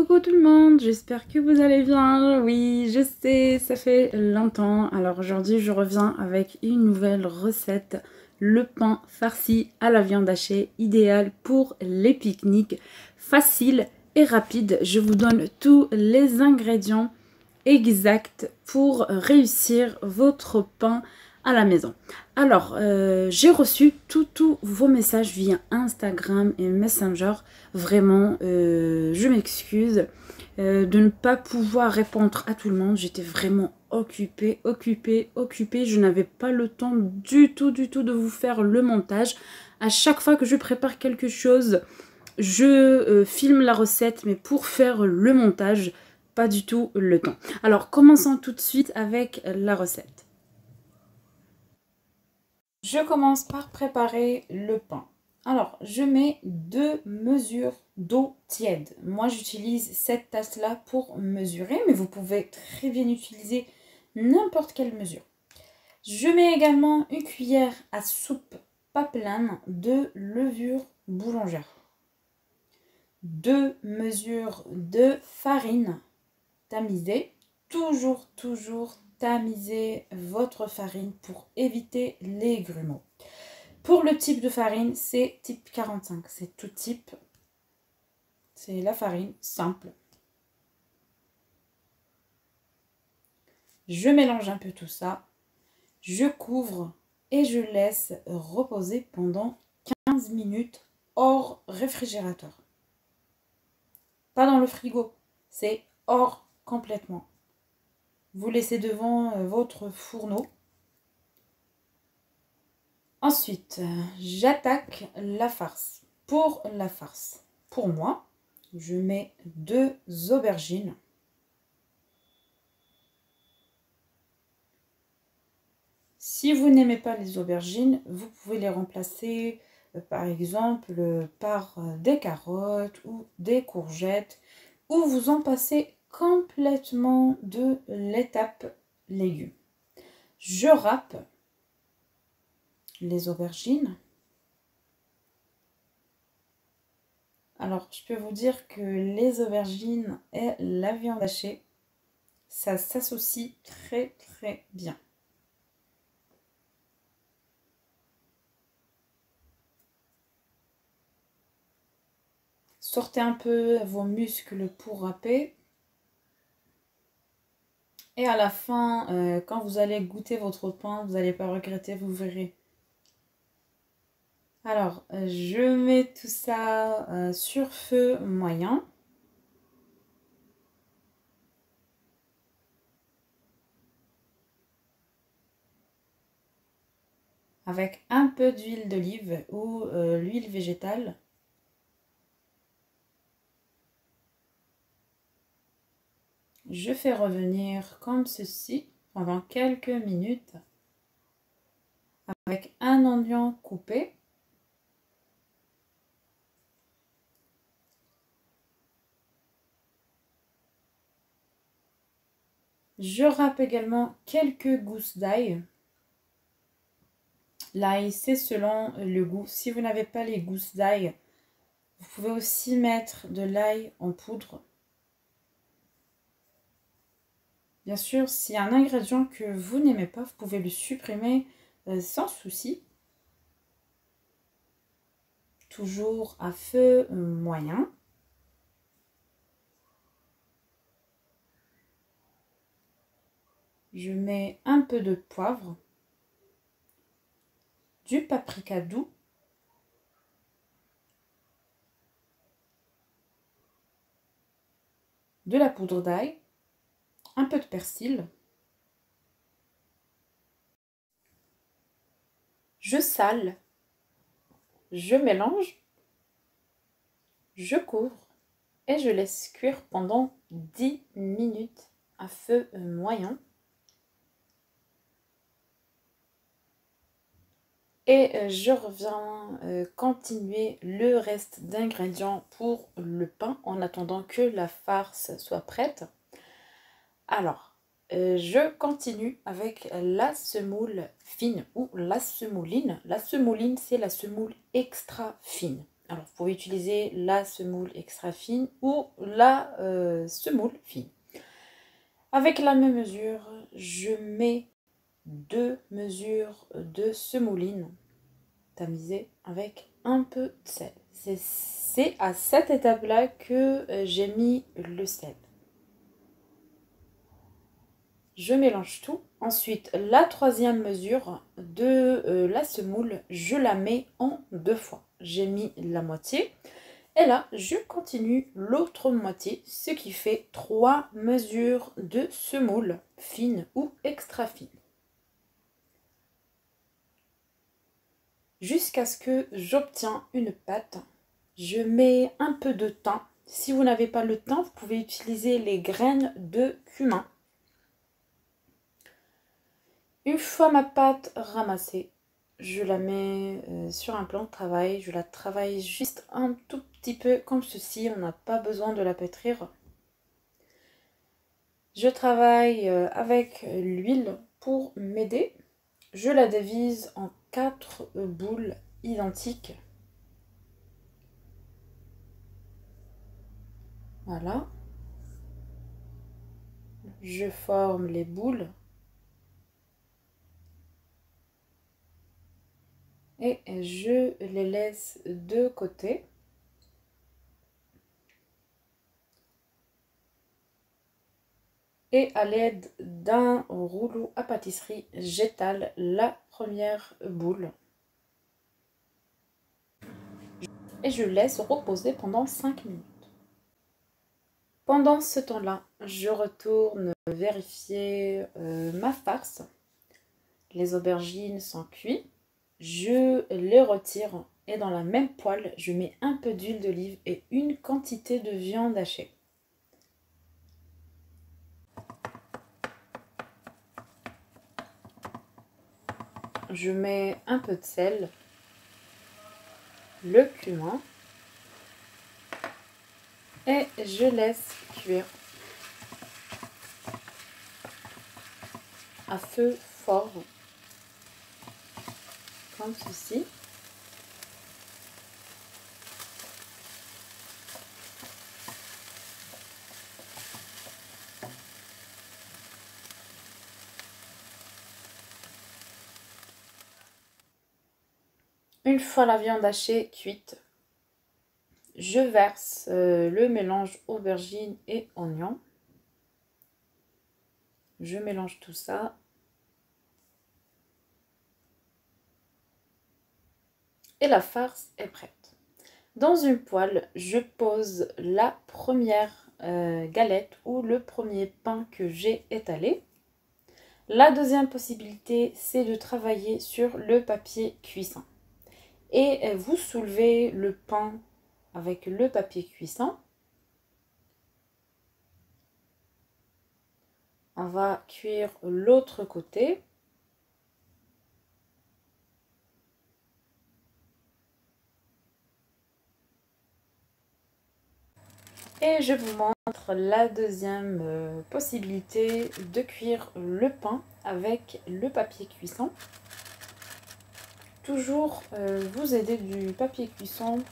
Coucou tout le monde, j'espère que vous allez bien. Oui, je sais, ça fait longtemps. Alors aujourd'hui, je reviens avec une nouvelle recette. Le pain farci à la viande hachée, idéal pour les pique-niques. Facile et rapide. Je vous donne tous les ingrédients exacts pour réussir votre pain à la maison. Alors, j'ai reçu tous vos messages via Instagram et Messenger. Vraiment, je m'excuse de ne pas pouvoir répondre à tout le monde. J'étais vraiment occupée. Je n'avais pas le temps du tout de vous faire le montage. À chaque fois que je prépare quelque chose, je filme la recette, mais pour faire le montage, pas du tout le temps. Alors, commençons tout de suite avec la recette. Je commence par préparer le pain. Alors, je mets 2 mesures d'eau tiède. Moi, j'utilise cette tasse-là pour mesurer, mais vous pouvez très bien utiliser n'importe quelle mesure. Je mets également une cuillère à soupe pas pleine de levure boulangère. 2 mesures de farine tamisée. Toujours tamiser votre farine pour éviter les grumeaux. Pour le type de farine, c'est type 45. C'est tout type. C'est la farine simple. Je mélange un peu tout ça. Je couvre et je laisse reposer pendant 15 minutes hors réfrigérateur. Pas dans le frigo. C'est hors complètement. Vous laissez devant votre fourneau. Ensuite, j'attaque la farce. Pour la farce, pour moi, je mets 2 aubergines. Si vous n'aimez pas les aubergines, vous pouvez les remplacer par exemple par des carottes ou des courgettes, ou vous en passez complètement de l'étape légumes. Je râpe les aubergines. Alors, je peux vous dire que les aubergines et la viande hachée, ça s'associe très bien. Sortez un peu vos muscles pour râper. Et à la fin, quand vous allez goûter votre pain, vous n'allez pas regretter, vous verrez. Alors, je mets tout ça sur feu moyen. Avec un peu d'huile d'olive ou l'huile végétale. Je fais revenir comme ceci pendant quelques minutes avec un oignon coupé. Je râpe également quelques gousses d'ail. L'ail, c'est selon le goût. Si vous n'avez pas les gousses d'ail, vous pouvez aussi mettre de l'ail en poudre. Bien sûr, s'il y a un ingrédient que vous n'aimez pas, vous pouvez le supprimer sans souci. Toujours à feu moyen. Je mets un peu de poivre, du paprika doux, de la poudre d'ail, un peu de persil. Je sale, je mélange, je couvre et je laisse cuire pendant 10 minutes à feu moyen. Et je reviens continuer le reste d'ingrédients pour le pain en attendant que la farce soit prête. Alors, je continue avec la semoule fine ou la semouline. La semouline, c'est la semoule extra fine. Alors, vous pouvez utiliser la semoule extra fine ou la semoule fine. Avec la même mesure, je mets 2 mesures de semouline tamisée avec un peu de sel. C'est à cette étape-là que j'ai mis le sel. Je mélange tout. Ensuite, la 3e mesure de la semoule, je la mets en 2 fois. J'ai mis la moitié. Et là, je continue l'autre moitié, ce qui fait 3 mesures de semoule fine ou extra fine. Jusqu'à ce que j'obtiens une pâte. Je mets un peu de thym. Si vous n'avez pas le thym, vous pouvez utiliser les graines de cumin. Une fois ma pâte ramassée, je la mets sur un plan de travail. Je la travaille juste un tout petit peu comme ceci. On n'a pas besoin de la pétrir. Je travaille avec l'huile pour m'aider. Je la divise en 4 boules identiques. Voilà. Je forme les boules. Et je les laisse de côté. Et à l'aide d'un rouleau à pâtisserie, j'étale la première boule. Et je laisse reposer pendant 5 minutes. Pendant ce temps-là, je retourne vérifier ma farce. Les aubergines sont cuites. Je les retire et dans la même poêle, je mets un peu d'huile d'olive et une quantité de viande hachée. Je mets un peu de sel, le cumin et je laisse cuire à feu fort, comme ceci. Une fois la viande hachée cuite, je verse le mélange aubergine et oignon. Je mélange tout ça. Et la farce est prête. Dans une poêle, je pose la première galette ou le premier pain que j'ai étalé. La deuxième possibilité, c'est de travailler sur le papier cuisson. Et vous soulevez le pain avec le papier cuisson. On va cuire l'autre côté. Et je vous montre la deuxième possibilité de cuire le pain avec le papier cuisson. Toujours vous aider du papier cuisson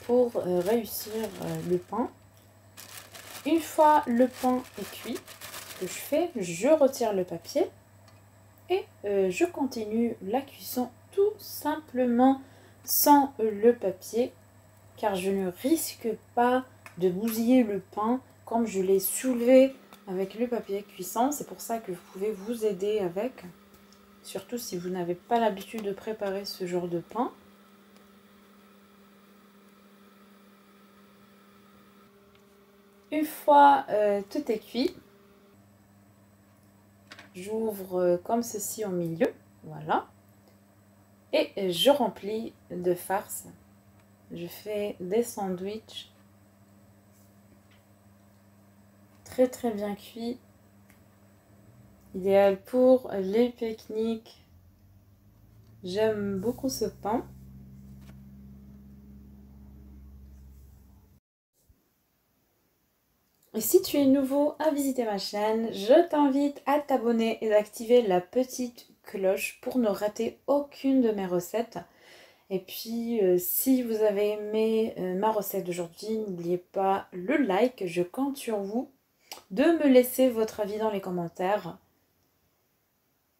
pour réussir le pain. Une fois le pain est cuit, ce que je fais, je retire le papier et je continue la cuisson tout simplement sans le papier car je ne risque pas de bousiller le pain comme je l'ai soulevé avec le papier cuisson. C'est pour ça que vous pouvez vous aider avec, surtout si vous n'avez pas l'habitude de préparer ce genre de pain. Une fois tout est cuit, j'ouvre comme ceci au milieu, voilà, et je remplis de farce. Je fais des sandwichs très très bien cuits, idéal pour les pique-niques. J'aime beaucoup ce pain. Et si tu es nouveau à visiter ma chaîne, je t'invite à t'abonner et d'activer la petite cloche pour ne rater aucune de mes recettes. Et puis, si vous avez aimé ma recette d'aujourd'hui, n'oubliez pas le like, je compte sur vous, de me laisser votre avis dans les commentaires.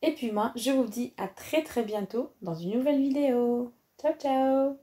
Et puis moi, je vous dis à très très bientôt dans une nouvelle vidéo. Ciao ciao!